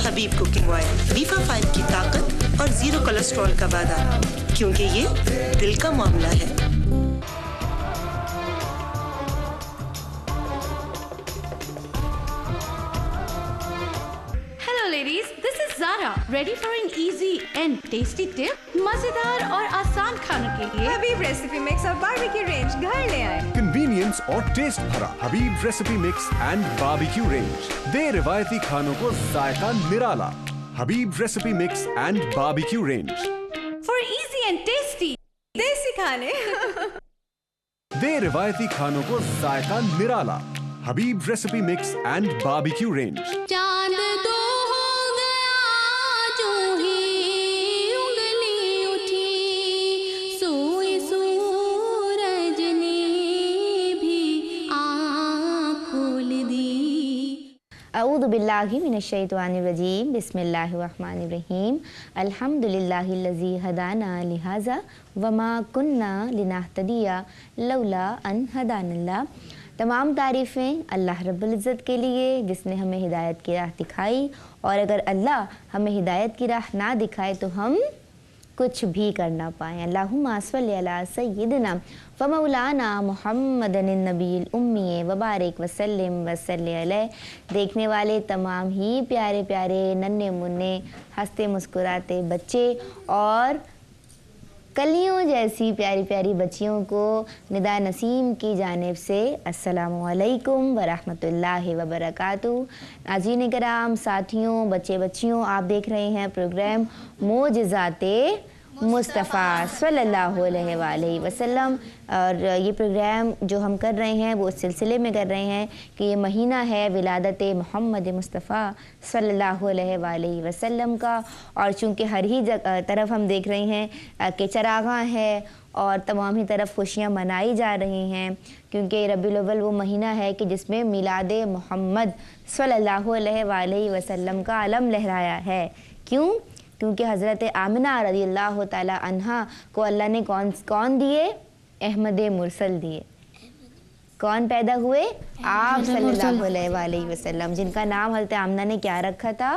हबीब cooking oil, बीफा 5 की ताकत और 0 कोलेस्ट्रॉल का वादा, क्योंकि ये दिल का मामला है। Ladies, this is Zara, ready for an easy and tasty dip? मजेदार और आसान खानों के लिए हबीब रेसिपी मिक्स और बारबेक्यू रेंज घर ले आए। कन्वीनियंस और टेस्ट भरा Habib recipe mix and barbecue range दे रिवायती खानों को जायका निराला। Habib recipe mix and barbecue range for easy and tasty देसी खाने दे रिवायती खानों को जायका निराला। Habib recipe mix and barbecue range. चांद दो अऊज़ु बिल्लाहि मिनश्शैतानिर्रजीम बिस्मिल्लाहिर्रहमानिर्रहीम अल्हम्दुलिल्लाहिल्लज़ी हदाना लिहाज़ा वमा कुन्ना लिनहतदिया लौला अन हदानल्लाह। तमाम तारीफ़ें अल्लाह रब्बुल इज़्ज़त के लिए जिसने हमें हिदायत की राह दिखाई, और अगर अल्लाह हमें हिदायत की राह ना दिखाए तो हम कुछ भी कर ना पाएँ। अल्लाहुम्मा सल्लि अला सय्यिदिना व मौलाना मुहम्मदिन नबील उम्मी व बारिक वसल्लिम वसल्लि अलैहि। देखने वाले तमाम ही प्यारे प्यारे नन्हे मुन्ने हंसते मुस्कुराते बच्चे और कलियों जैसी प्यारी प्यारी बच्चियों को निदा नसीम की जानिब से अस्सलामु अलैकुम व रहमतुल्लाहि व बरकातुहू। नाज़रीन कराम, साथियों, बच्चे बच्चियों, आप देख रहे हैं प्रोग्राम मोजज़ाते मुस्तफ़ा सल्लल्लाहु अलैहि वसल्लम, और ये प्रोग्राम जो हम कर रहे हैं वो इस सिलसिले में कर रहे हैं कि ये महीना है विलादत मोहम्मद मुस्तफ़ा सल्लल्लाहु अलैहि वसल्लम का, और चूँकि हर ही तरफ हम देख रहे हैं कि चरागा है और तमाम ही तरफ खुशियाँ मनाई जा रही हैं, क्योंकि रबीउल अव्वल वो महीना है कि जिसमें मिलाद मोहम्मद सल्लल्लाहु अलैहि वसल्लम का अलम लहराया है। क्यों? क्योंकि हज़रत आमिना रज़ियल्लाहु ताला अन्हा को अल्लाह ने कौन दिए? अहमद मुरसल दिए। कौन पैदा हुए? आप सल्लल्लाहु अलैहि वसल्लम, जिनका नाम हज़रत आमिना ने क्या रखा था?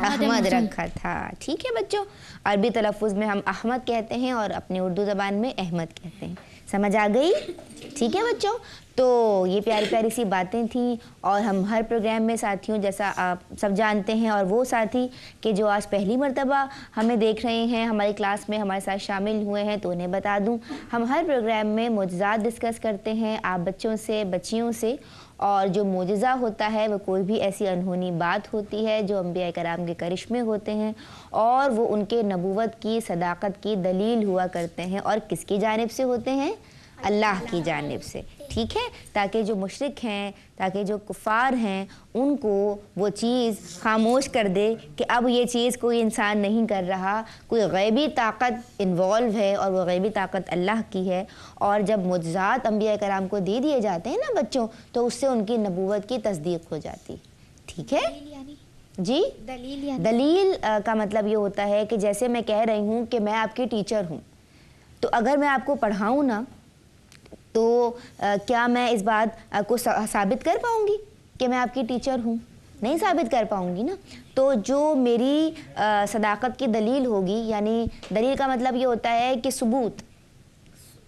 अहमद रखा था। ठीक है बच्चों, अरबी तलफ़ुज़ में हम अहमद कहते हैं और अपनी उर्दू ज़बान में अहमद कहते हैं। समझ आ गई? ठीक है बच्चों, तो ये प्यारी प्यारी सी बातें थी, और हम हर प्रोग्राम में साथियों, जैसा आप सब जानते हैं, और वो साथी कि जो आज पहली मर्तबा हमें देख रहे हैं, हमारी क्लास में हमारे साथ शामिल हुए हैं, तो उन्हें बता दूं, हम हर प्रोग्राम में मोजज़ात डिस्कस करते हैं आप बच्चों से, बच्चियों से, और जो मोजज़ा होता है वो कोई भी ऐसी अनहोनी बात होती है जो अंबिया कराम के करिश्मे होते हैं, और वो उनके नबूवत की सदाकत की दलील हुआ करते हैं, और किसकी जानिब से होते हैं? अल्लाह की जानिब से। ठीक है, ताकि जो मुशरिक हैं, ताकि जो कुफ़ार हैं, उनको वो चीज़ खामोश कर दे कि अब ये चीज़ कोई इंसान नहीं कर रहा, कोई गैबी ताकत इन्वॉल्व है, और वो गैबी ताकत अल्लाह की है। और जब मुअज्ज़ात अंबिया कराम को दे दिए जाते हैं ना बच्चों, तो उससे उनकी नबूवत की तस्दीक हो जाती। ठीक है जी, दलील का मतलब ये होता है कि जैसे मैं कह रही हूँ कि मैं आपकी टीचर हूँ, तो अगर मैं आपको पढ़ाऊँ ना, तो क्या मैं इस बात को साबित कर पाऊँगी कि मैं आपकी टीचर हूँ? नहीं साबित कर पाऊँगी ना। तो जो मेरी सदाकत की दलील होगी, यानी दलील का मतलब ये होता है कि सबूत,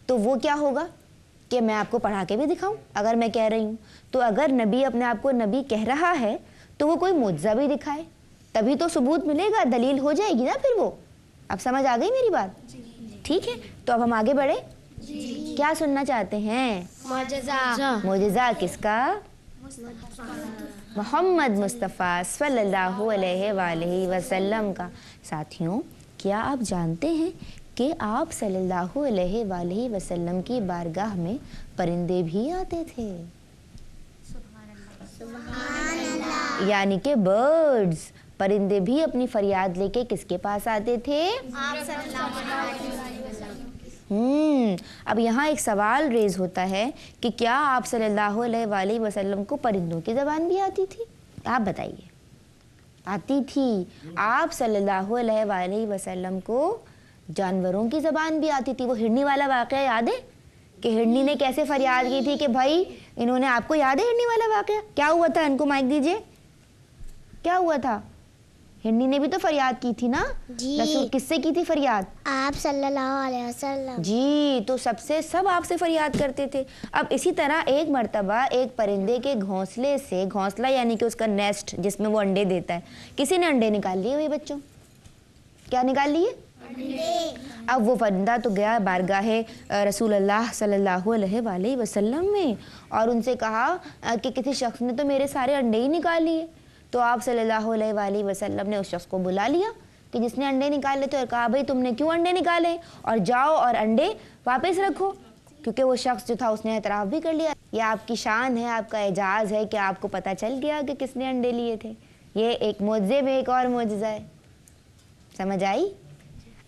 तो वो क्या होगा कि मैं आपको पढ़ा के भी दिखाऊँ अगर मैं कह रही हूँ। तो अगर नबी अपने आप को नबी कह रहा है तो वो कोई मुअज्ज़ा भी दिखाए, तभी तो सबूत मिलेगा, दलील हो जाएगी ना फिर वो। अब समझ आ गई मेरी बात? ठीक है, तो अब हम आगे बढ़े। क्या सुनना चाहते हैं? मोजज़ा किसका? मोहम्मद मुस्तफ़ा सल्लल्लाहु अलैहि वसल्लम का। साथियों, क्या आप जानते हैं कि आप सल्लल्लाहु अलैहि वसल्लम की बारगाह में परिंदे भी आते थे? यानी कि बर्ड्स, परिंदे भी अपनी फरियाद लेके किसके पास आते थे? आप सल्लल्लाहु अलैहि वसल्लम। अब यहाँ एक सवाल रेज होता है कि क्या आप सल्लल्लाहु अलैहि वसल्लम को परिंदों की ज़बान भी आती थी? आप बताइए। आती थी। आप सल्लल्लाहु अलैहि वसल्लम को जानवरों की ज़बान भी आती थी। वो हिरनी वाला वाक़या याद है कि हिरनी ने कैसे फरियाद की थी कि भाई इन्होंने, आपको याद है हिरनी वाला वाक़या? क्या हुआ था? इनको माइक दीजिए। क्या हुआ था? हिंदी ने भी तो फरियाद की थी ना जी। रसूल किससे की थी फरियाद? आप सल्लल्लाहु अलैहि वसल्लम। जी, तो सब आपसे फरियाद करते थे। अब इसी तरह एक मर्तबा एक परिंदे के घोंसले से, घोंसला यानी कि उसका नेस्ट जिसमें वो अंडे देता है, किसी ने अंडे निकाल लिए भाई बच्चों। क्या निकाल लिए? अब वो परिंदा तो गया बारगाहे रसूल अल्लाह सल्लल्लाहु अलैहि वसल्लम में और उनसे कहा कि किसी शख्स ने तो मेरे सारे अंडे ही निकाल लिए। तो आप सल्लल्लाहु अलैहि वसल्लम ने उस शख्स को बुला लिया कि जिसने अंडे निकाले थे और कहा भाई तुमने क्यों अंडे निकाले, और जाओ और अंडे वापस रखो। क्योंकि वो शख्स जो था उसने एतराफ़ भी कर लिया। ये आपकी शान है, आपका एजाज़ है कि आपको पता चल गया कि किसने अंडे लिए थे। ये एक मोज़े में एक और मोज़ा है, समझ आई?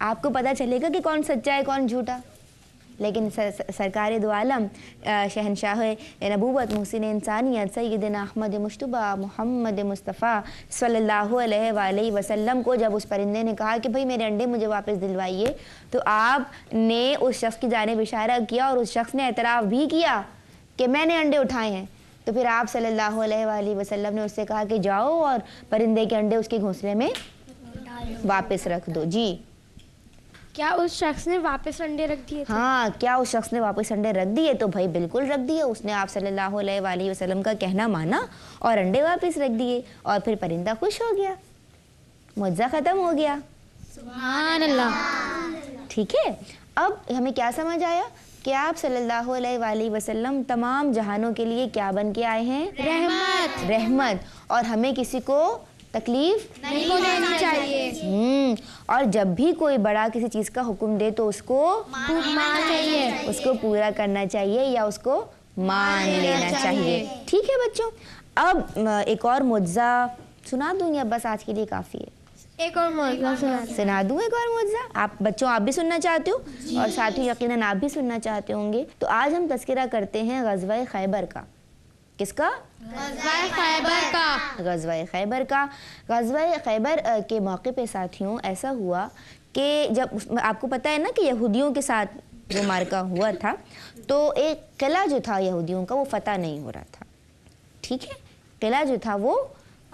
आपको पता चलेगा कि कौन सच्चा है कौन झूठा। लेकिन सरकार दो आलम शहनशाह नबूवत मुहसिन इंसानियत सैयदना अहमद मुश्तबा मोहम्मद मुस्तफ़ा सल्लल्लाहु अलैहि वसल्लम को जब उस परिंदे ने कहा कि भाई मेरे अंडे मुझे वापस दिलवाइए, तो आपने उस शख्स की जानिब इशारा किया और उस शख्स ने एतराफ़ भी किया कि मैंने अंडे उठाए हैं। तो फिर आप सल्लल्लाहु अलैहि वसल्लम ने उससे कहा कि जाओ और परिंदे के अंडे उसके घोंसले में वापस रख दो। जी, क्या उस शख्स ने वापस अंडे रख दिए थे? हाँ, क्या उस शख्स ने वापस अंडे रख दिए? तो भाई बिल्कुल रख दिए। उसने आप सल्लल्लाहु अलैहि वसल्लम का कहना माना और अंडे वापस रख दिए और फिर परिंदा खुश हो गया, मुआवजा ख़त्म हो गया। सुभान अल्लाह। ठीक है, अब हमें क्या समझ आया कि आप सल्लल्लाहु अलैहि वसल्लम तमाम जहानों के लिए क्या बन के आए हैं? रहमत। रहमत। और हमें किसी को तकलीफ नहीं देनी चाहिए। और जब भी कोई बड़ा किसी चीज़ का हुक्म दे तो उसको मानना चाहिए, उसको पूरा करना चाहिए या उसको मान लेना चाहिए। ठीक है बच्चों, अब एक और मुआवजा सुना दूँ या बस आज के लिए काफ़ी है? एक और मौजूदा सुना दूँ एक और मुआवजा। आप बच्चों आप भी सुनना चाहते हो और साथियों यकीनन आप भी सुनना चाहते होंगे। तो आज हम तज़किरा करते हैं ग़ज़वा खैबर का। किसका? ग़ज़वा खैबर का। ग़ज़वा खैबर का। ग़ज़वा खैबर के मौके पे साथियों ऐसा हुआ कि जब आपको पता है ना कि यहूदियों के साथ जो मार्का हुआ था, तो एक किला जो था यहूदियों का वो फतह नहीं हो रहा था। ठीक है, किला जो था वो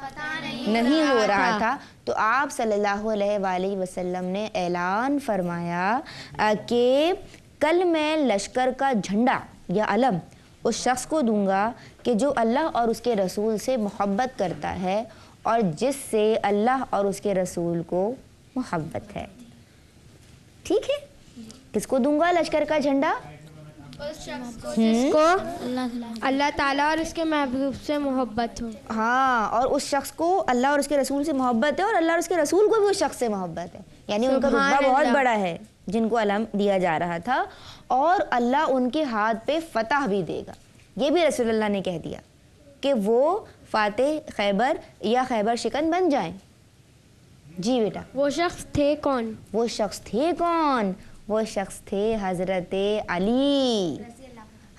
नहीं हो रहा था। तो आप सल्लल्लाहु अलैहि वसल्लम ने ऐलान फरमाया कि कल मैं लश्कर का झंडा या अलम उस शख्स को दूंगा कि जो अल्लाह और उसके रसूल से मोहब्बत करता है और जिससे अल्लाह और उसके रसूल को मोहब्बत है। ठीक है, किसको दूंगा लश्कर का झंडा? जिसको अल्लाह ताला और उसके महबूब से मोहब्बत हो। हाँ, और उस शख्स को अल्लाह और उसके रसूल से मोहब्बत है और अल्लाह और उसके रसूल को भी उस शख्स से मोहब्बत है। यानी उनका रुतबा बहुत बड़ा है जिनको अलम दिया जा रहा था, और अल्लाह उनके हाथ पे फतह भी देगा। ये भी रसूलुल्लाह ने कह दिया कि वो फातिह खैबर या खैबर शिकन बन जाएं। जी बेटा, वो शख्स थे कौन? वो शख्स थे कौन? वो शख्स थे हज़रत अली।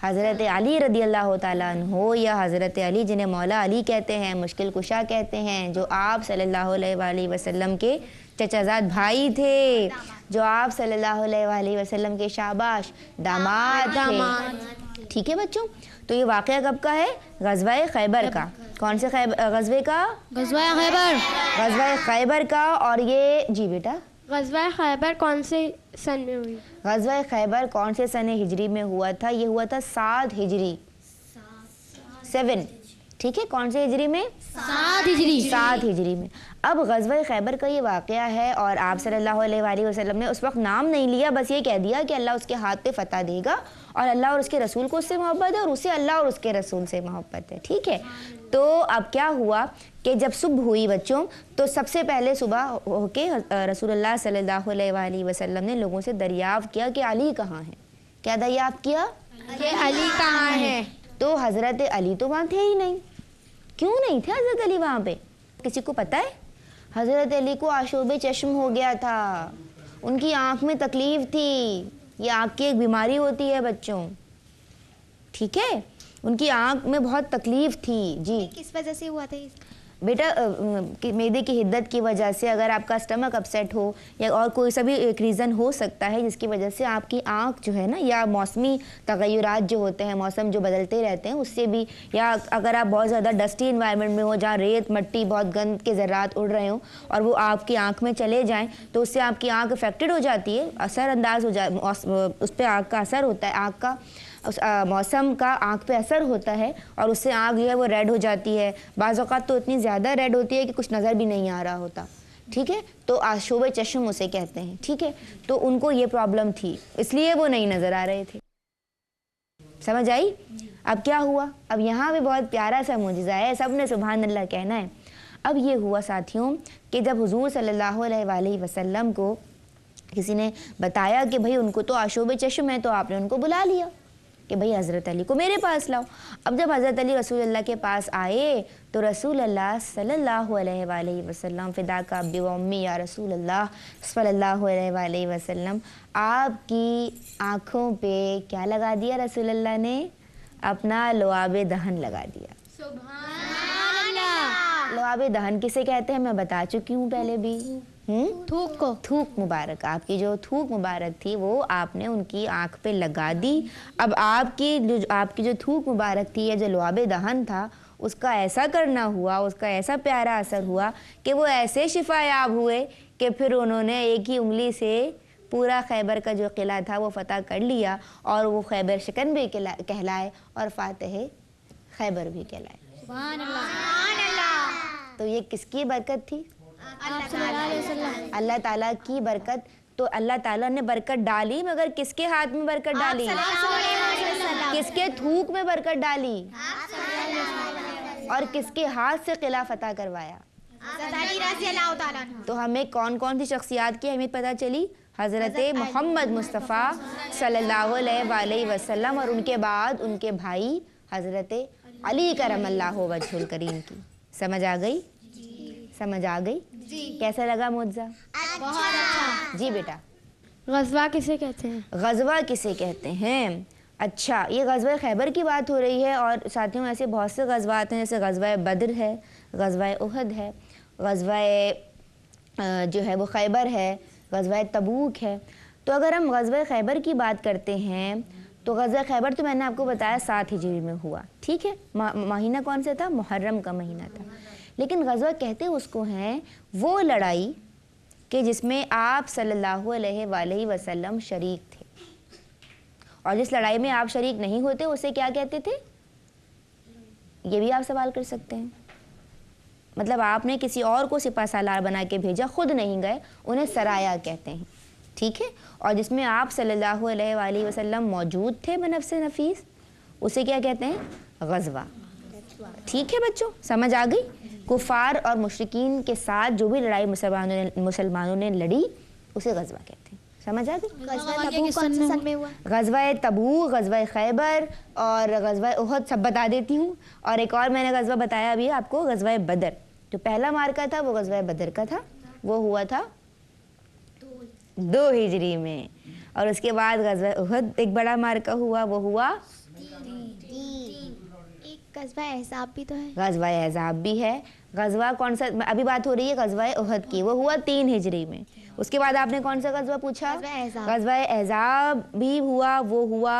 हज़रत अली रदी अल्लाह ताला अन्हो या हज़रत अली जिन्हें मौला अली कहते हैं, मुश्किल कुशा कहते हैं, जो आप सल्लल्लाहु अलैहि वसल्लम के चचाजाद भाई थे, जो आप सल्लल्लाहु अलैहि वसल्लम के शाबाश दामाद थे। ठीक है बच्चों, तो ये वाक़या कब का है? ग़ज़वा खैबर का। कौन से ग़ज़वे का? ग़ज़वा खैबर। ग़ज़वा खैबर का। और ये जी बेटा, ग़ज़वा खैबर कौन से सन में हुई? ग़ज़वा खैबर कौन से सन हिजरी में हुआ था? ये हुआ था 7 हिजरी 7। ठीक है, कौन से हिजरी में? 7 हिजरी। 7 हिजरी में। अब ग़ज़वा खैबर का ये वाक़या है और आप सल्लल्लाहु अलैहि वसल्लम ने उस वक्त नाम नहीं लिया, बस ये कह दिया कि अल्लाह उसके हाथ पे फतह देगा और अल्लाह और उसके रसूल को उससे मोहब्बत है और उसे अल्लाह और उसके रसूल से मोहब्बत है। ठीक है, तो अब क्या हुआ कि जब सुबह हुई बच्चों, तो सबसे पहले सुबह होके रसूलुल्लाह सल्लल्लाहु अलैहि वसल्लम ने लोगों से दरियाफ़्त किया कि अली कहाँ है। क्या दरियाफ़्त किया? कि अली कहाँ है? तो हज़रत अली तो वहाँ थे ही नहीं। क्यों नहीं थे हज़रत अली वहाँ पे? किसी को पता है? हज़रत अली को आशोबे चश्म हो गया था, उनकी आँख में तकलीफ़ थी। ये आँख की एक बीमारी होती है बच्चों। ठीक है, उनकी आँख में बहुत तकलीफ़ थी। जी, किस वजह से हुआ था? बेटा मैदे की हिद्दत की वजह से अगर आपका स्टमक अपसेट हो या और कोई सा भी एक रीज़न हो सकता है जिसकी वजह से आपकी आँख जो है ना, या मौसमी तगय्युरात जो होते हैं, मौसम जो बदलते रहते हैं उससे भी, या अगर आप बहुत ज़्यादा डस्टी इन्वायरमेंट में हो जहाँ रेत मट्टी बहुत गंद के ज़र्रात उड़ रहे हो और वो आपकी आँख में चले जाएँ तो उससे आपकी आँख अफेक्टेड हो जाती है, असरअंदाज हो उस पर आँख का असर होता है, आँख का उस मौसम का आँख पे असर होता है और उससे आँख जो है वो रेड हो जाती है। बाज़ औक़ात तो इतनी ज़्यादा रेड होती है कि कुछ नज़र भी नहीं आ रहा होता, ठीक है, तो आशोब चश्म उसे कहते हैं, ठीक है। तो उनको ये प्रॉब्लम थी इसलिए वो नहीं नज़र आ रहे थे, समझ आई। अब क्या हुआ, अब यहाँ पे बहुत प्यारा सा मुजज़ा है, सब ने सुभान अल्लाह कहना है। अब ये हुआ साथियों कि जब हुज़ूर सल्लल्लाहु अलैहि वसल्लम को किसी ने बताया कि भाई उनको तो आशोब चश्म है, तो आपने उनको बुला लिया कि भाई हज़रत अली को मेरे पास लाओ। अब जब हज़रत अली रसूल अल्लाह के पास आए तो रसूल अल्लाह सल्लल्लाहु अलैहि वसल्लम, फ़िदा का अब्बी व उम्मी या रसूल अल्लाह सल्लल्लाहु अलैहि वसल्लम, आपकी आँखों पे क्या लगा दिया रसूल अल्लाह ने? अपना लुआब दहन लगा दिया। लुआब दहन किसे कहते हैं मैं बता चुकी हूँ पहले भी। थूक को, थूक मुबारक, आपकी जो थूक मुबारक थी वो आपने उनकी आँख पे लगा दी। अब आपकी जो थूक मुबारक थी या जो लुआब दहन था उसका ऐसा करना हुआ, उसका ऐसा प्यारा असर हुआ कि वो ऐसे शिफायाब हुए कि फिर उन्होंने एक ही उंगली से पूरा खैबर का जो किला था वो फ़तह कर लिया और वो खैबर शिकन भी कहलाए और फातिह खैबर भी कहलाए। सुभान अल्लाह। तो ये किसकी बरकत थी? अल्लाह ताला की बरकत। तो अल्लाह ताला ने बरकत डाली, मगर किसके हाथ में बरकत डाली? किसके थूक में बरकत डाली? और किसके हाथ से किला फतह करवाया? तो हमें कौन कौन सी शख्सियात की अहमियत पता चली? हज़रत मोहम्मद मुस्तफ़ा सल्लल्लाहु अलैहि वसल्लम और उनके बाद उनके भाई हज़रत अली करमल्लाहु वजहुल करीम की। समझ आ गई? समझ आ गई? कैसा लगा मुज्जा? बहुत अच्छा। जी बेटा। गज़वा किसे कहते हैं? गज़वा किसे कहते हैं? अच्छा, ये गज़वा खैबर की बात हो रही है और साथियों ऐसे बहुत से गज़वात हैं, जैसे गज़वा बद्र है, गज़वा उहद है, गज़वा जो है वो खैबर है, गज़वा तबूक है। तो अगर हम गज़वा खैबर की बात करते हैं तो गज़वा खैबर तो मैंने आपको बताया 7 हिजरी में हुआ, ठीक है। महीना कौन सा था? मुहर्रम का महीना था। लेकिन गज़वा कहते उसको हैं वो लड़ाई कि जिसमें आप सल्लल्लाहु अलैहि वसल्लम शरीक थे, और जिस लड़ाई में आप शरीक नहीं होते उसे क्या कहते थे? ये भी आप सवाल कर सकते हैं। मतलब आपने किसी और को सिपा सालार बना के भेजा, खुद नहीं गए, उन्हें सराया कहते हैं, ठीक है। और जिसमें आप सल्लल्लाहु अलैहि वसल्लम मौजूद थे बनफ्से नफीस, उसे क्या कहते हैं? गज़वा, ठीक है बच्चों, समझ आ गई। कुफार और मुशरिकीन के साथ जो भी लड़ाई मुसलमानों ने लड़ी उसे गज़वा कहते हैं, समझ आ गई। गज़वा तबूक, गज़वा खैबर और गज़वा उहद सब बता देती हूँ। और एक और मैंने गज़वा बताया अभी आपको, गज़वा बदर। जो पहला मार्का था वो गज़वा बदर का था, वो हुआ था 2 हिजरी में। और उसके बाद गज़वा उहद एक बड़ा मार्का हुआ, वो हुआ 3। एक गज़वा अहज़ाब भी तो है। गज़वा अहज़ाब भी है। गज़वा कौन सा अभी बात हो रही है? गज़वा उहद की, वो हुआ 3 हिजरी में। उसके बाद आपने कौन सा गज़वा पूछा? गज़वा अहज़ाब भी हुआ, वो हुआ।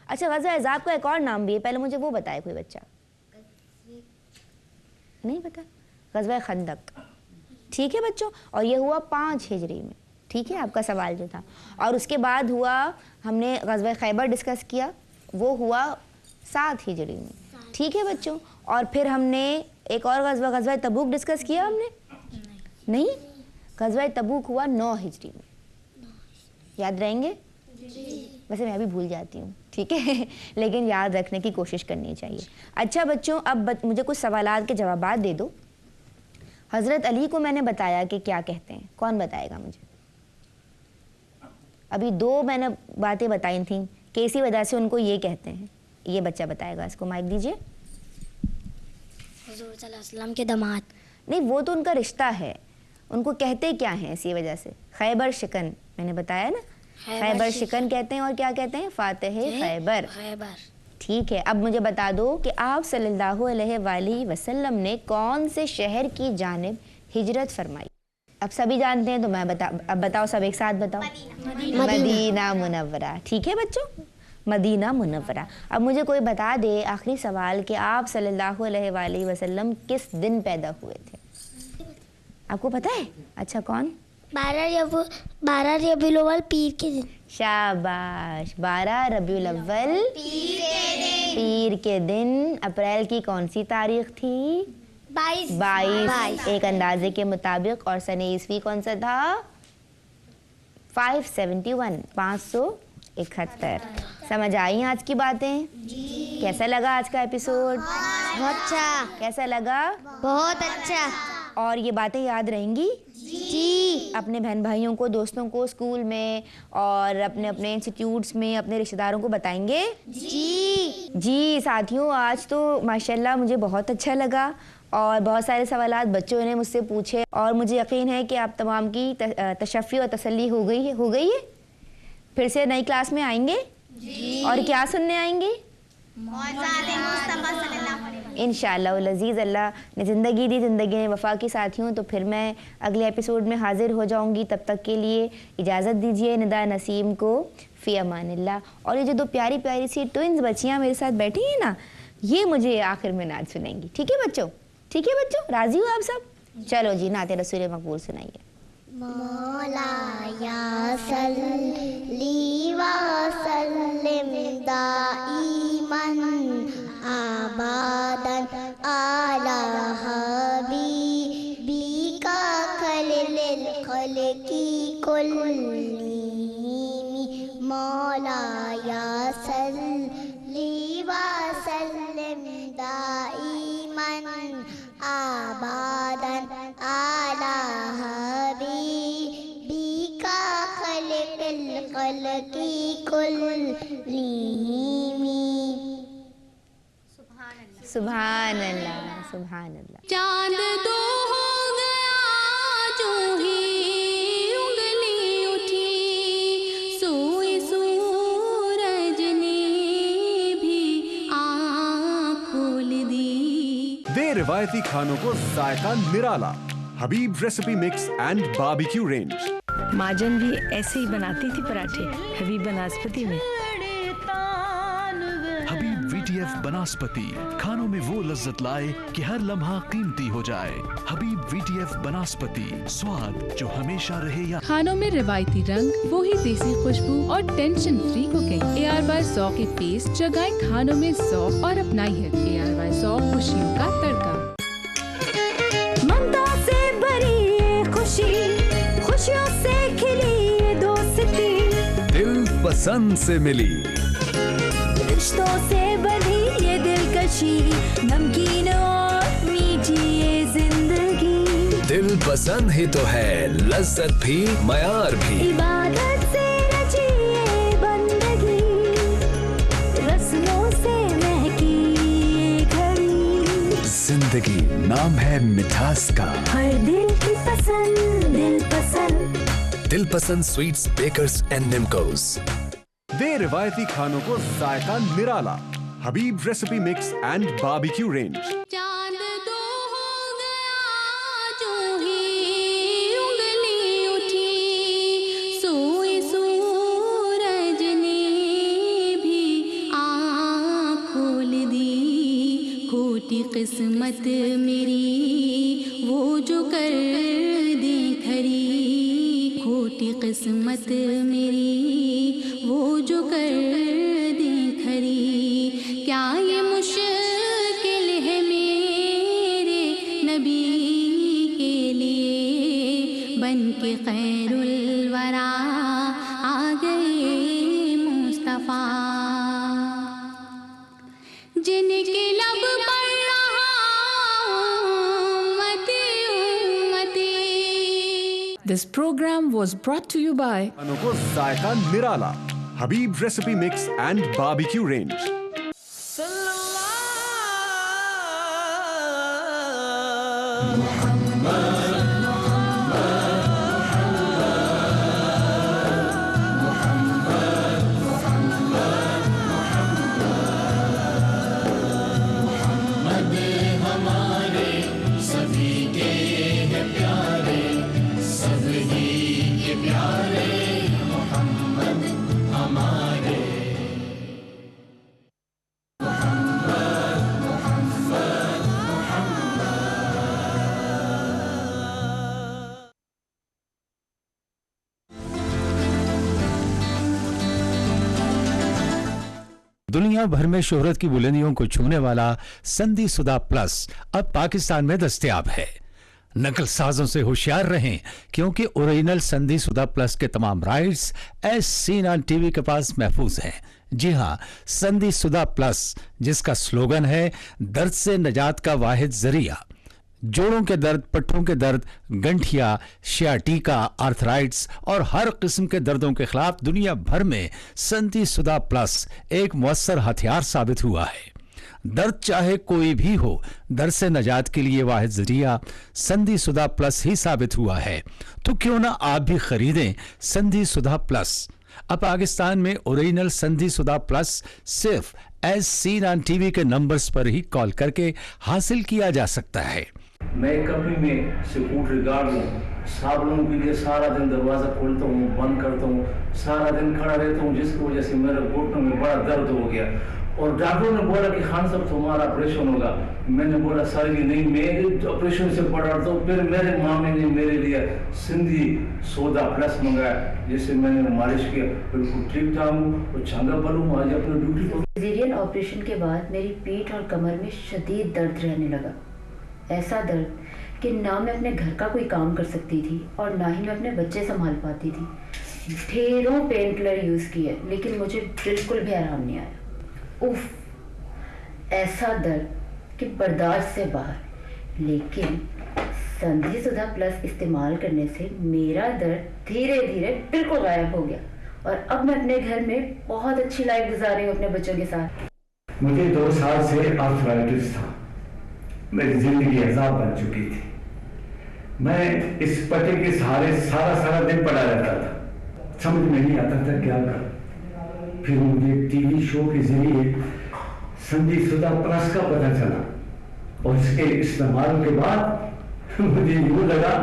अच्छा, गज़वा अहज़ाब का एक और नाम भी है, पहले मुझे वो बताए कोई बच्चा। नहीं पता? गज़वा खंदक, ठीक है बच्चों। और ये हुआ 5 हिजरी में, ठीक है, आपका सवाल जो था। और उसके बाद हुआ, हमने गज़वा खैबर डिस्कस किया, वो हुआ 7 हिजरी में, ठीक है बच्चों। और फिर हमने एक और गज़वा तबूक डिस्कस किया हमने? नहीं, गज़वा तबूक हुआ 9 हिजरी में, याद रहेंगे? वैसे मैं भी भूल जाती हूँ, ठीक है लेकिन याद रखने की कोशिश करनी चाहिए। अच्छा बच्चों, अब मुझे कुछ सवालात के जवाबात दे दो। हज़रत अली को मैंने बताया कि क्या कहते हैं, कौन बताएगा मुझे? अभी 2 मैंने बातें बताई थी कि इसी वजह से उनको ये कहते हैं, ये बच्चा बताएगा। इसको माइक दीजिए। हुज़ूर सल्लल्लाहु अलैहि वसल्लम के दामाद। नहीं, वो तो उनका रिश्ता है, उनको कहते क्या हैं इसी वजह से? खैबर शिकन, मैंने बताया ना, खैबर शिकन कहते हैं। और क्या कहते हैं? फातिह खैबर, ठीक है, अब मुझे बता दो कि आप सल्लल्लाहु अलैहि वसल्लम ने कौन से शहर की जानिब हिजरत फरमाई? अब सभी जानते हैं तो मैं अब बताओ, सब एक साथ बताओ। Medina Munawwara. ठीक है बच्चों, मदीना मुनव्वरा। अब मुझे कोई बता दे, आखिरी सवाल, कि आप सल्लल्लाहु अलैहि वसल्लम किस दिन पैदा हुए थे? आपको पता है? अच्छा, कौन? 12 रबीउल अव्वल पीर के दिन। शाबाश, 12 रबीउल अव्वल पीर के दिन। अप्रैल की कौन सी तारीख थी? 22। एक अंदाजे के मुताबिक। और सने ईस्वी कौन सा था? 571। समझ आई आज की बातें? कैसा लगा आज का एपिसोड? बहुत अच्छा। कैसा लगा? बहुत अच्छा। और ये बातें याद रहेंगी? जी। अपने बहन भाइयों को, दोस्तों को, स्कूल में और अपने अपने इंस्टीट्यूट्स में अपने रिश्तेदारों को बताएंगे? जी। जी साथियों, आज तो माशाल्लाह मुझे बहुत अच्छा लगा और बहुत सारे सवालात बच्चों ने मुझसे पूछे और मुझे यकीन है कि आप तमाम की तशफ़ी और तसल्ली हो गई है। फिर से नई क्लास में आएंगे जी। और क्या सुनने आएंगे? इंशाअल्लाह अज़ीज़, अल्लाह ने ज़िंदगी दी, ज़िंदगी ने वफ़ा की साथियों। तो फिर मैं अगले एपिसोड में हाजिर हो जाऊंगी। तब तक के लिए इजाज़त दीजिए निदा नसीम को। फ़ी अमानिल्लाह। और ये जो 2 प्यारी प्यारी सी ट्विन्स बच्चियाँ मेरे साथ बैठी हैं ना, ये मुझे आखिर में नात सुनाएंगी। ठीक है बच्चों? ठीक है बच्चों, राज़ी हो आप सब? चलो जी, नाते रसूल मकबूल सुनाइए। मौला या सल्ली व सल्लिम दाइमन आबादन आला हबीबिका खलिल खलकी कुल्ली। मौला या सल्ली व सल्लिम दाइमन आबादन आला हबीबिका खलकिल खलकी कुल्ली। सुभान अल्लाह, सुभान अल्लाह। चांद दो हो गया जो ही उंगली उठी, सोए सूरज ने भी आँख खोल दी। दे रिवायती खानों को जायका निराला। Habib recipe mix and barbecue range. माजन भी ऐसे ही बनाती थी पराठे हबीब बनास्पति में। हबीब VTF बनास्पति खानों में वो लज्जत लाए कि हर लम्हा कीमती हो जाए। हबीब VTF बनास्पति, स्वाद जो हमेशा रहे याद। खानों में रिवायती रंग, वो ही देसी खुशबू और टेंशन फ्री कुकिंग। AR सौ के पेस्ट जगाए खानों में ज़ौक़ और अपनाई है AR सौ खुशियों का तड़का। ममता से भरी ये खुशी, खुशियों से खिली ये दोस्ती, दिल पसंद से मिली, रिश्तों से बंधी ये दिलकशी, नमकीन और मीठी ये जिंदगी। दिल पसंद ही तो है, लज्जत भी मयार भी। इबादत से रची ये बंदगी, रस्मों से महकी ये घड़ी। जिंदगी नाम है मिठास का, हर दिल की पसंद, Dil Pasand. Dil Pasand sweets, bakers and nimkos. दे रिवायती खानों को जायका निराला। Habib recipe mix and barbecue range. चांद दो हो गया जो ही उंगली उठी, सोए सूरज ने भी आँख खोल दी। खोटी किस्मत मेरी वो जो कर दे खरी, खोटी किस्मत मेरी वो जो कर दे खरी। क्या ये मुश्किल है मेरे नबी के लिए, बन के खैरुल वरा आ गए मुस्तफ़ा। जिनके लब पर रहा उम्मती उम्मती। This program was brought to you by खानों को जायका निराला। Habib recipe mix and barbecue range. दुनिया भर में शोहरत की बुलंदियों को छूने वाला संधीशुदा प्लस अब पाकिस्तान में दस्तयाब है। नकलसाजों से होशियार रहें, क्योंकि ओरिजिनल संधीशुदा प्लस के तमाम राइट्स एस सीन ऑन टीवी के पास महफूज हैं। जी हां, संधीशुदा प्लस, जिसका स्लोगन है दर्द से निजात का वाहिद जरिया। जोड़ों के दर्द, पट्टों के दर्द, गंठिया, शियाटिका, आर्थराइट्स और हर किस्म के दर्दों के खिलाफ दुनिया भर में संधीशुदा प्लस एक मुअस्सर हथियार साबित हुआ है। दर्द चाहे कोई भी हो, दर्द से निजात के लिए वाहिद जरिया संधीशुदा प्लस ही साबित हुआ है। तो क्यों ना आप भी खरीदें संधीशुदा प्लस। अब पाकिस्तान में ओरिजिनल संधीशुदा प्लस सिर्फ एस सीन ऑन टीवी के नंबर्स पर ही कॉल करके हासिल किया जा सकता है। मैं कभी में सिक्योरिटी गार्ड हूँ, साबुनों के लिए सारा दिन दरवाजा खोलता हूँ, बंद करता हूँ, सारा दिन खड़ा रहता हूँ, जिसकी वजह से मेरे घुटनों में बड़ा दर्द हो गया। और डॉक्टर ने बोला कि खान साहब तुम्हारा ऑपरेशन होगा। मैंने बोला सर जी नहीं, मेरे ऑपरेशन से पड़ा। तो फिर मेरे मामे ने मेरे लिए संधीशुदा प्लस मंगाया, जिससे मैंने मालिश किया, बिल्कुल ठीक ठाक हूँ और चंगा पल हूँ। आज अपनी ड्यूटी पर। सीजरियन ऑपरेशन के बाद मेरी पीठ और कमर में शदीद दर्द रहने लगा। ऐसा दर्द कि ना मैं अपने घर का कोई काम कर सकती थी और ना ही मैं अपने बच्चे संभाल पाती थी। ढेरों पेन किलर यूज़ किए, लेकिन मुझे बिल्कुल भी आराम नहीं आया। उफ, ऐसा दर्द कि बर्दाश्त से बाहर। लेकिन संधीशुदा प्लस इस्तेमाल करने से मेरा दर्द धीरे धीरे बिल्कुल गायब हो गया और अब मैं अपने घर में बहुत अच्छी लाइफ गुजार रही हूँ अपने बच्चों के साथ। मुझे 2 साल से आर्थराइटिस था, मेरी जिंदगी अजाब बन चुकी थी। मैं इस पट्टे के सहारे सारा दिन पड़ा रहता था, समझ में नहीं आता था क्या कर। फिर मुझे टीवी शो के जरिए संधीशुदा प्लस का पता चला और इसके इस्तेमाल के बाद मुझे यूं लगा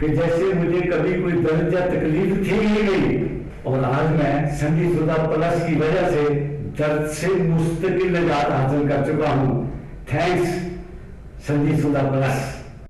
कि जैसे मुझे कभी कोई दर्द या तकलीफ थी ही नहीं। और आज मैं संधीशुदा प्लस की वजह से दर्द से मुस्तकिल निजात हासिल कर चुका हूँ। थैंक्स संधीशुदा प्लस।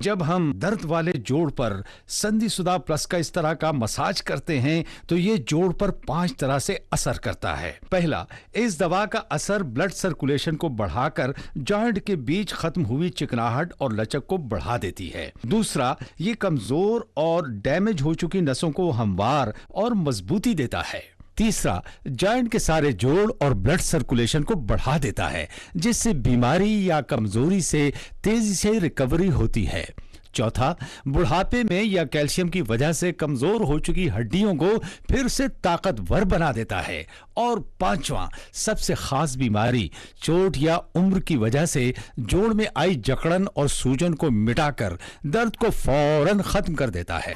जब हम दर्द वाले जोड़ पर संधीशुदा प्लस का इस तरह का मसाज करते हैं तो ये जोड़ पर 5 तरह से असर करता है। पहला, इस दवा का असर ब्लड सर्कुलेशन को बढ़ाकर जॉइंट के बीच खत्म हुई चिकनाहट और लचक को बढ़ा देती है। दूसरा, ये कमजोर और डैमेज हो चुकी नसों को हमवार और मजबूती देता है। तीसरा, जॉइंट के सारे जोड़ और ब्लड सर्कुलेशन को बढ़ा देता है, जिससे बीमारी या कमजोरी से तेजी से रिकवरी होती है। चौथा, बुढ़ापे में या कैल्शियम की वजह से कमजोर हो चुकी हड्डियों को फिर से ताकतवर बना देता है। और पांचवा, सबसे खास बीमारी चोट या उम्र की वजह से जोड़ में आई जकड़न और सूजन को मिटाकर दर्द को फौरन खत्म कर देता है।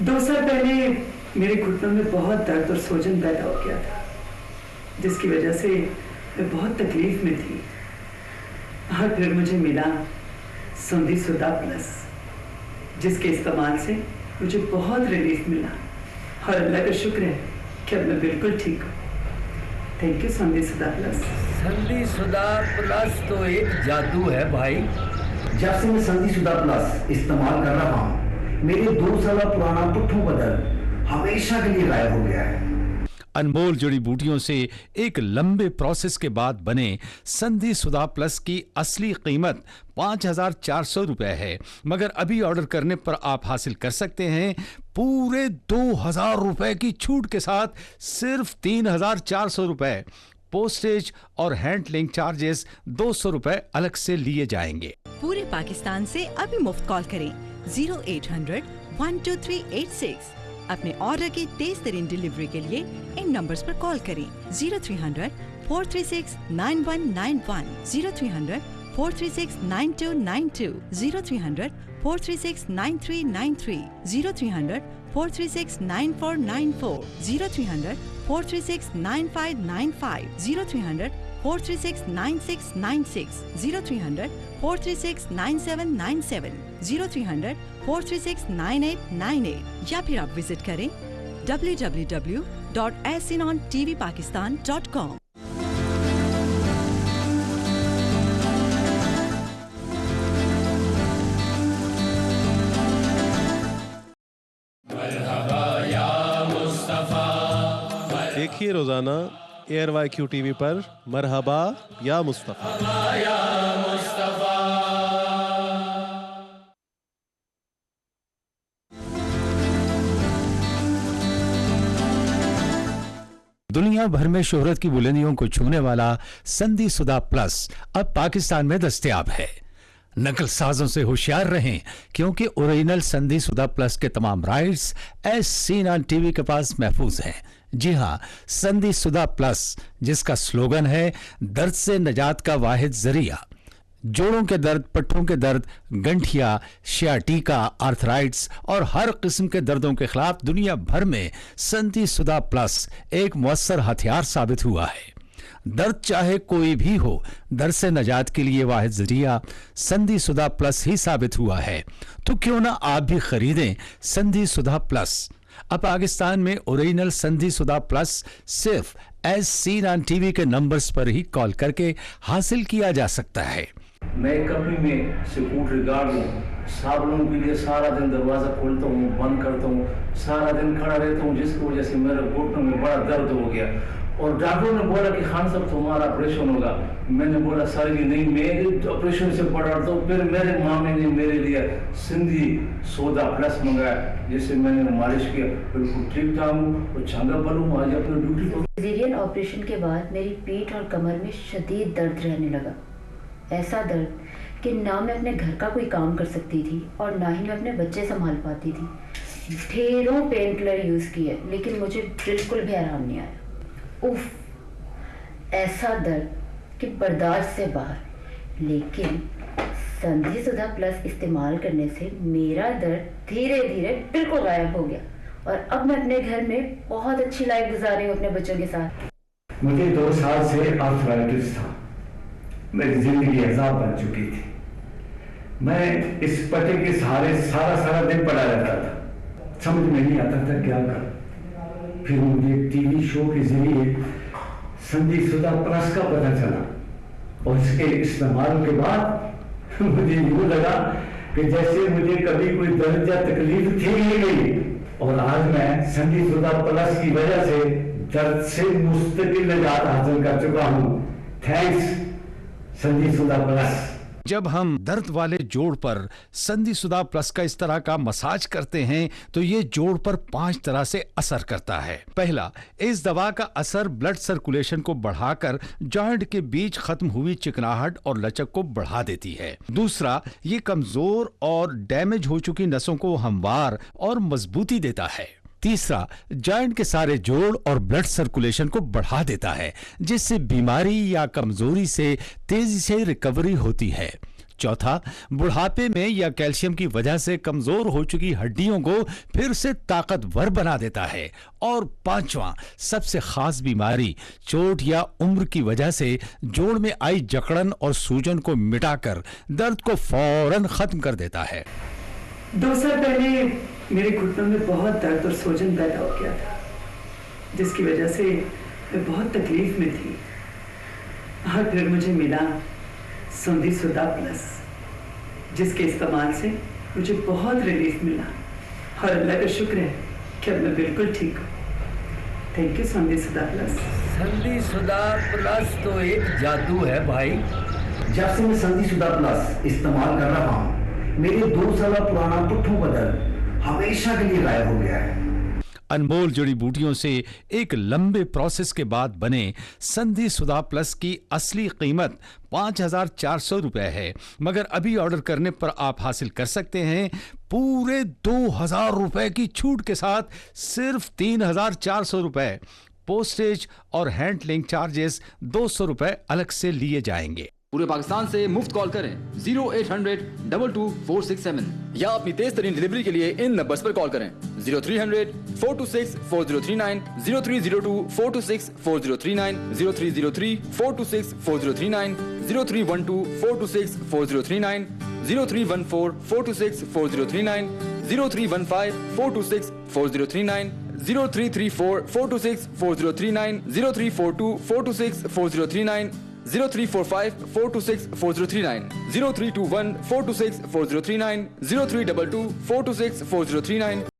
2 साल पहले मेरे घुटनों में बहुत दर्द और सूजन पैदा हो गया था, जिसकी वजह से मैं बहुत तकलीफ में थी। और फिर मुझे मिला संधीशुदा प्लस, जिसके इस्तेमाल से मुझे बहुत रिलीफ मिला और अल्लाह का शुक्र है कि अब मैं बिल्कुल ठीक हूँ। Thank you Sandhi Sudha plus. Sandhi Sudha plus तो एक जादू है भाई। जब से मैं संधीशुदा प्लस इस्तेमाल कर रहा हूँ, मेरे 2 साल पुराना पुट्ठों का दर्द हमेशा के लिए गायब हो गया है। अनमोल जड़ी बूटियों से एक लंबे प्रोसेस के बाद बने संधीशुदा प्लस की असली कीमत 5,400 रुपए है, मगर अभी ऑर्डर करने पर आप हासिल कर सकते हैं पूरे 2,000 रुपए की छूट के साथ सिर्फ 3,400 रुपए। पोस्टेज और हैंडलिंग चार्जेस 200 रुपए अलग से लिए जाएंगे। पूरे पाकिस्तान से अभी मुफ्त कॉल करें 0800 12386। अपने ऑर्डर की तेज तरीन डिलीवरी के लिए इन नंबर्स पर कॉल करें 0300 436 9191, 0300 436 9292, 0300 436 9393, 0300 436 9494, 0300 436 9595, 0300 436 9696, 0300 436 9797, 0300 436 9898 या फिर आप विजिट करें www.asinontvpakistan.com। देखिए रोजाना ARYQ टीवी पर मरहबा या मुस्तफा। दुनिया भर में शोहरत की बुलंदियों को छूने वाला संदीसुदा प्लस अब पाकिस्तान में दस्तयाब है। नकल साजों से होशियार रहें क्योंकि ओरिजिनल संदीसुदा प्लस के तमाम राइट्स SC9 टीवी के पास महफूज हैं। जी हां, संदीसुदा प्लस, जिसका स्लोगन है दर्द से निजात का वाहिद जरिया। जोड़ों के दर्द, पट्टों के दर्द, गंठिया, शियाटिका, आर्थराइट्स और हर किस्म के दर्दों के खिलाफ दुनिया भर में संदीसुदा प्लस एक मुअस्सर हथियार साबित हुआ है। दर्द चाहे कोई भी हो, दर्द से निजात के लिए वाहिद जरिया संदीसुदा प्लस ही साबित हुआ है। तो क्यों ना आप भी खरीदें संदीसुदा प्लस। अब पाकिस्तान में ओरिजिनल संदीसुदा प्लस सिर्फ SC9 टीवी के नंबर्स पर ही कॉल करके हासिल किया जा सकता है। मैं कभी में सिक्योरिटी गार्ड हूँ, साबुनों के लिए सारा दिन दरवाजा खोलता हूँ, बंद करता हूँ, सारा दिन खड़ा रहता हूँ, जिसकी वजह से मेरे घुटनों में बड़ा दर्द हो गया। और डॉक्टर ने बोला कि खान साहब तुम्हारा ऑपरेशन होगा। मैंने बोला सर जी नहीं, मैं ऑपरेशन से पड़ा तो फिर मेरे मामे ने मेरे लिए संदीसुदा प्लस मंगाया, जिससे मैंने मालिश किया, बिल्कुल ठीक ठाक हूँ और चंगा बल हूँ। आज अपनी ड्यूटी पर। सीजरियन ऑपरेशन के बाद मेरी पीठ और कमर में शदीद दर्द रहने लगा। ऐसा दर्द कि ना मैं अपने घर का कोई काम कर सकती थी और ना ही मैं अपने बच्चे संभाल पाती थी। ढेरों पेन किलर यूज़ किए लेकिन मुझे बिल्कुल भी आराम नहीं आया। उफ, ऐसा दर्द कि बर्दाश्त से बाहर। लेकिन संदीसुदा प्लस इस्तेमाल करने से मेरा दर्द धीरे धीरे बिल्कुल गायब हो गया और अब मैं अपने घर में बहुत अच्छी लाइफ गुजार रही हूँ अपने बच्चों के साथ। मुझे 2 साल से आर्थराइटिस था, मेरी जिंदगी अजाब बन चुकी थी। मैं इस पट्टे के सहारे सारा दिन पड़ा रहता था, समझ में नहीं आता था क्या करूं। फिर मुझे टीवी शो के जरिए संदीसुदा प्लस का पता चला और इसके इस्तेमाल के बाद मुझे यूं लगा कि जैसे मुझे कभी कोई दर्द या तकलीफ थी ही नहीं। और आज मैं संदीसुदा प्लस की वजह से दर्द से मुस्तकिल निजात हासिल कर चुका हूँ। Thanks Sandhi Sudha plus. जब हम दर्द वाले जोड़ पर संदीसुदा प्लस का इस तरह का मसाज करते हैं तो ये जोड़ पर 5 तरह से असर करता है। पहला, इस दवा का असर ब्लड सर्कुलेशन को बढ़ाकर जॉइंट के बीच खत्म हुई चिकनाहट और लचक को बढ़ा देती है। दूसरा, ये कमजोर और डैमेज हो चुकी नसों को हमवार और मजबूती देता है। तीसरा, जॉइंट के सारे जोड़ और ब्लड सर्कुलेशन को बढ़ा देता है, जिससे बीमारी या कमजोरी से तेजी से रिकवरी होती है। चौथा, बुढ़ापे में या कैल्शियम की वजह से कमजोर हो चुकी हड्डियों को फिर से ताकतवर बना देता है। और पांचवा, सबसे खास बीमारी चोट या उम्र की वजह से जोड़ में आई जकड़न और सूजन को मिटाकर दर्द को फौरन खत्म कर देता है। 2 साल पहले मेरे घुटनों में बहुत दर्द और सूजन पैदा हो गया था, जिसकी वजह से मैं बहुत तकलीफ में थी। और फिर मुझे मिला संदीसुदा प्लस, जिसके इस्तेमाल से मुझे बहुत रिलीफ मिला और अल्लाह का शुक्र है कि अब मैं बिल्कुल ठीक हूँ। Thank you Sandhi Sudha plus. Sandhi Sudha plus तो एक जादू है भाई। जब से मैं संदीसुदा प्लस इस्तेमाल कर रहा हूँ, मेरे 2 साल पुराना पुट्ठों का दर्द हमेशा के लिए गायब हो गया है। अनमोल जड़ी बूटियों से एक लंबे प्रोसेस के बाद बने संदीसुदा प्लस की असली कीमत 5,400 रुपए है, मगर अभी ऑर्डर करने पर आप हासिल कर सकते हैं पूरे 2,000 रुपए की छूट के साथ सिर्फ 3,400 रुपए। पोस्टेज और हैंडलिंग चार्जेस 200 रुपए अलग से लिए जाएंगे। पूरे पाकिस्तान से मुफ्त कॉल करें 0800 222467 या अपनी तेज तरीन डिलीवरी के लिए इन नंबर्स पर कॉल करें 0300 426 4039, 0302 426 4039, 0303 426 4039, 0312 426 4039, 0314 426 4039, 0315 426 4039, 0334 426 4039, 0342 426 4039, 0345 426 4039, 0321 426 4039, 0322 426 4039।